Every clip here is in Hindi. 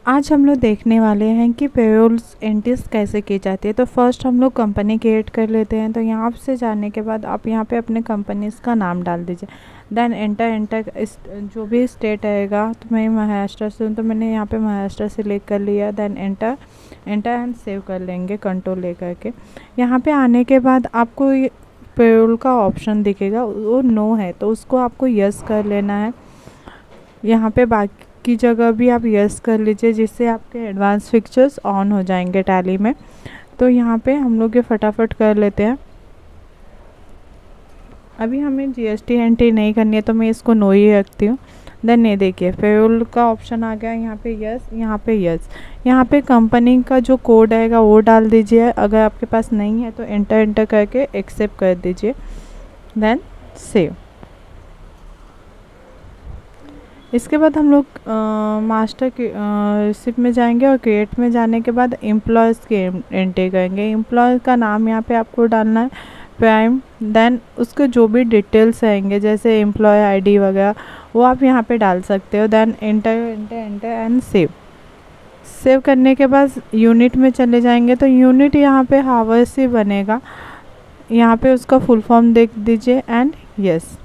आज हम लोग देखने वाले हैं कि पेरोल्स एंट्रीज कैसे की जाती है। तो फर्स्ट हम लोग कंपनी क्रिएट कर लेते हैं। तो यहाँ से जाने के बाद आप यहाँ पे अपने कंपनीज का नाम डाल दीजिए। देन एंटर जो भी स्टेट आएगा, तो मैं महाराष्ट्र से हूँ तो मैंने यहाँ पे महाराष्ट्र सिलेक्ट कर लिया। देन एंटर एंड सेव कर लेंगे कंट्रोल लेकर के। यहाँ पे आने के बाद आपको पेरोल का ऑप्शन दिखेगा, वो नो है तो उसको आपको यस कर लेना है। यहाँ पे बाकी जगह भी आप यस कर लीजिए, जिससे आपके एडवांस फिक्चर्स ऑन हो जाएंगे टैली में। तो यहाँ पे हम लोग ये फटाफट कर लेते हैं। अभी हमें जीएसटी एंट्री नहीं करनी है तो मैं इसको नो ही रखती हूँ। देन ये देखिए पेरोल का ऑप्शन आ गया, यहाँ पे यस, यहाँ पे यस। यहाँ पे कंपनी का जो कोड आएगा वो डाल दीजिए। अगर आपके पास नहीं है तो एंटर करके एक्सेप्ट कर दीजिए। Then save. इसके बाद हम लोग मास्टर की रिसिप्ट में जाएंगे और क्रिएट में जाने के बाद एम्प्लॉयज़ की एंट्री करेंगे। एम्प्लॉय का नाम यहाँ पे आपको डालना है, प्राइम। देन उसके जो भी डिटेल्स आएंगे जैसे एम्प्लॉय आईडी वगैरह, वो आप यहाँ पे डाल सकते हो। Then enter and save. Save करने के बाद यूनिट में चले जाएंगे तो यूनिट यहाँ पे हावर्स ही बनेगा। यहाँ पे उसका फुल फॉर्म देख दीजिए एंड यस।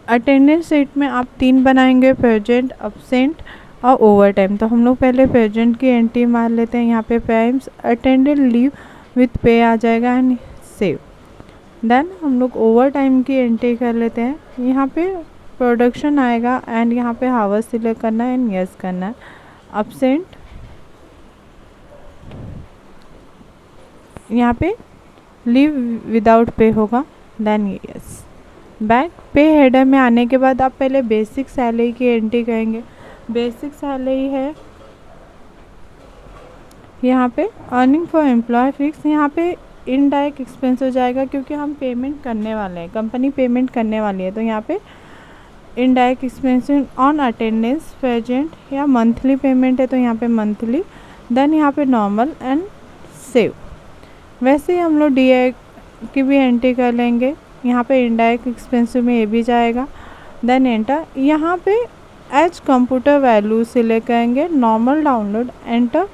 अटेंडेंस शीट में आप 3 बनाएंगे, प्रेजेंट, अब्सेंट और ओवर टाइम। तो हम लोग पहले प्रेजेंट की एंट्री मार लेते हैं। यहाँ पे प्राइम्स अटेंडेड लीव विथ पे आ जाएगा एंड सेव। देन हम लोग ओवर टाइम की एंट्री कर लेते हैं। यहाँ पे प्रोडक्शन आएगा एंड यहाँ पे हावर्स सिलेक्ट करना है एंड यस करना है। अब्सेंट यहाँ पे लीव विदाउट पे होगा, देन यस। बैक पे हेडर में आने के बाद आप पहले बेसिक सैलरी की एंट्री करेंगे। बेसिक सैलरी है यहाँ पे अर्निंग फॉर एम्प्लॉय फिक्स। यहाँ पे इनडायरेक्ट एक्सपेंस हो जाएगा क्योंकि हम पेमेंट करने वाले हैं, कंपनी पेमेंट करने वाली है। तो यहाँ पे indirect expense on attendance, present या मंथली पेमेंट है तो यहाँ पे मंथली। देन यहाँ पे नॉर्मल एंड सेव। वैसे ही हम लोग डी की भी एंट्री कर लेंगे। यहाँ पे इनडायरेक्ट एक्सपेंसिव में ये भी जाएगा। Then enter. यहाँ पे एज कंप्यूटर वैल्यू सिलेक्ट करेंगे, नॉर्मल डाउनलोड, एंटर।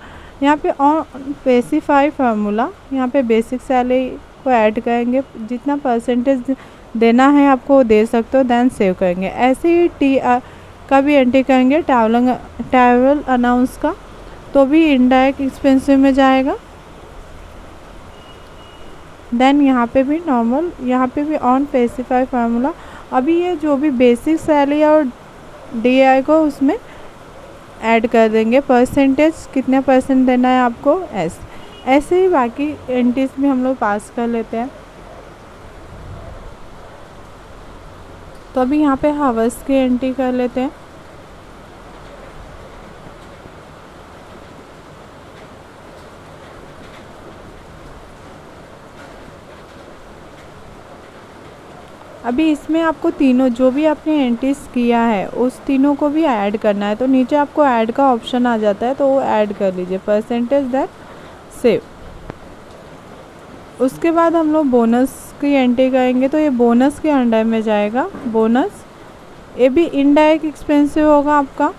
यहाँ पे ऑन स्पेसिफाई फार्मूला, यहाँ पे बेसिक सैलरी को ऐड करेंगे, जितना परसेंटेज देना है आपको वो दे सकते हो। देन सेव करेंगे। ऐसे ही टी का भी एंट्री करेंगे, ट्रैवल अनाउंस का, तो भी इनडायरेक्ट एक्सपेंसिव में जाएगा। देन यहाँ पे भी नॉर्मल, यहाँ पे भी ऑन स्पेसिफाई फार्मूला। अभी ये जो भी बेसिक सैलरी और डी को उसमें ऐड कर देंगे, परसेंटेज कितने परसेंट देना है आपको, ऐसे ही बाकी एंट्रीज भी हम लोग पास कर लेते हैं। तो अभी यहाँ पे हावर्स की एंट्री कर लेते हैं। अभी इसमें आपको तीनों जो भी आपने एंट्रीज किया है उस तीनों को भी ऐड करना है। तो नीचे आपको ऐड का ऑप्शन आ जाता है तो वो ऐड कर लीजिए, परसेंटेज, देन सेव। उसके बाद हम लोग बोनस की एंट्री करेंगे तो ये बोनस के अंडर में जाएगा। बोनस ये भी इनडायरेक्ट एक्सपेंसिव होगा आपका।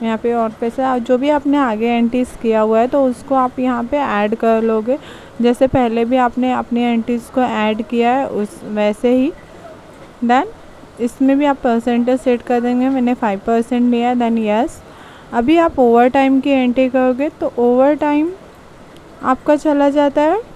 यहाँ पे और पैसा जो भी आपने आगे एंट्रीज किया हुआ है तो उसको आप यहाँ पे ऐड कर लोगे। जैसे पहले भी आपने अपनी एंट्रीज को ऐड किया है उस वैसे ही। देन इसमें भी आप परसेंटेज सेट कर देंगे। मैंने 5% लिया, देन यस। अभी आप ओवर टाइम की एंट्री करोगे तो ओवर टाइम आपका चला जाता है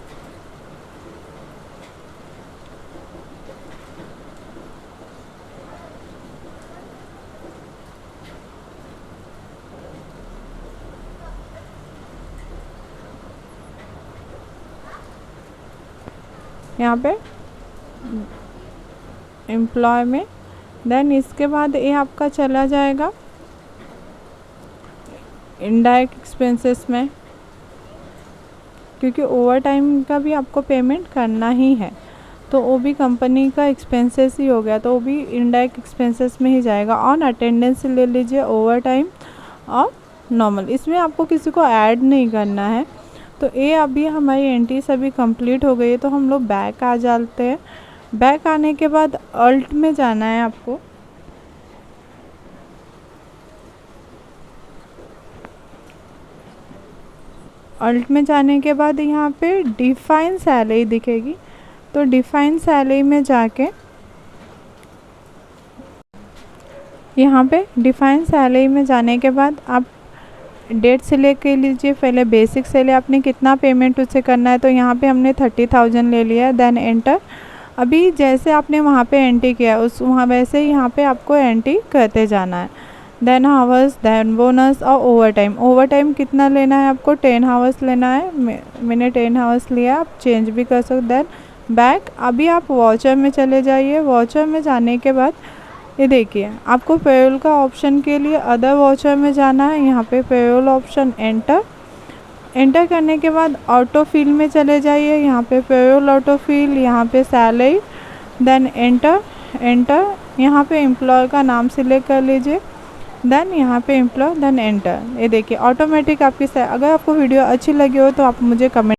यहाँ पे एम्प्लॉय में। देन इसके बाद ये आपका चला जाएगा इनडायरेक्ट एक्सपेंसेस में, क्योंकि ओवर टाइम का भी आपको पेमेंट करना ही है। तो वो भी कंपनी का एक्सपेंसेस ही हो गया, तो वो भी इनडायरेक्ट एक्सपेंसेस में ही जाएगा। ऑन अटेंडेंस ले लीजिए, ओवर टाइम और नॉर्मल, इसमें आपको किसी को ऐड नहीं करना है। तो ये अभी हमारी एंट्री सभी कंप्लीट हो गई है, तो हम लोग बैक आ जाते हैं। बैक आने के बाद अल्ट में जाना है आपको। अल्ट में जाने के बाद यहाँ पे डिफाइन सैलरी दिखेगी, तो डिफाइन सैलरी में जाके यहाँ पे डिफाइन सैलरी में जाने के बाद आप डेट सिलेक्ट कर लीजिए। पहले बेसिक सैलरी आपने कितना पेमेंट उसे करना है, तो यहाँ पे हमने 30,000 ले लिया है। Then enter. अभी जैसे आपने वहाँ पे एंट्री किया उस वहाँ वैसे ही यहाँ पे आपको एंट्री करते जाना है। देन हावर्स, देन बोनस और ओवर टाइम। ओवर टाइम कितना लेना है आपको, 10 हावर्स लेना है। मैंने 10 हावर्स लिया, आप चेंज भी कर सकते। Then back. अभी आप वाउचर में चले जाइए। वाउचर में जाने के बाद ये देखिए आपको पेरोल का ऑप्शन के लिए अदर वाउचर में जाना है। यहाँ पे पेरोल ऑप्शन एंटर। एंटर करने के बाद ऑटो फिल में चले जाइए। यहाँ पे पेरोल ऑटो फिल, यहाँ पे सैलरी, देन एंटर। एंटर। यहाँ पे एम्प्लॉय का नाम सिलेक्ट कर लीजिए। देन यहाँ पे एम्प्लॉय, देन एंटर। ये देखिए ऑटोमेटिक आपकी अगर आपको वीडियो अच्छी लगी हो तो आप मुझे कमेंट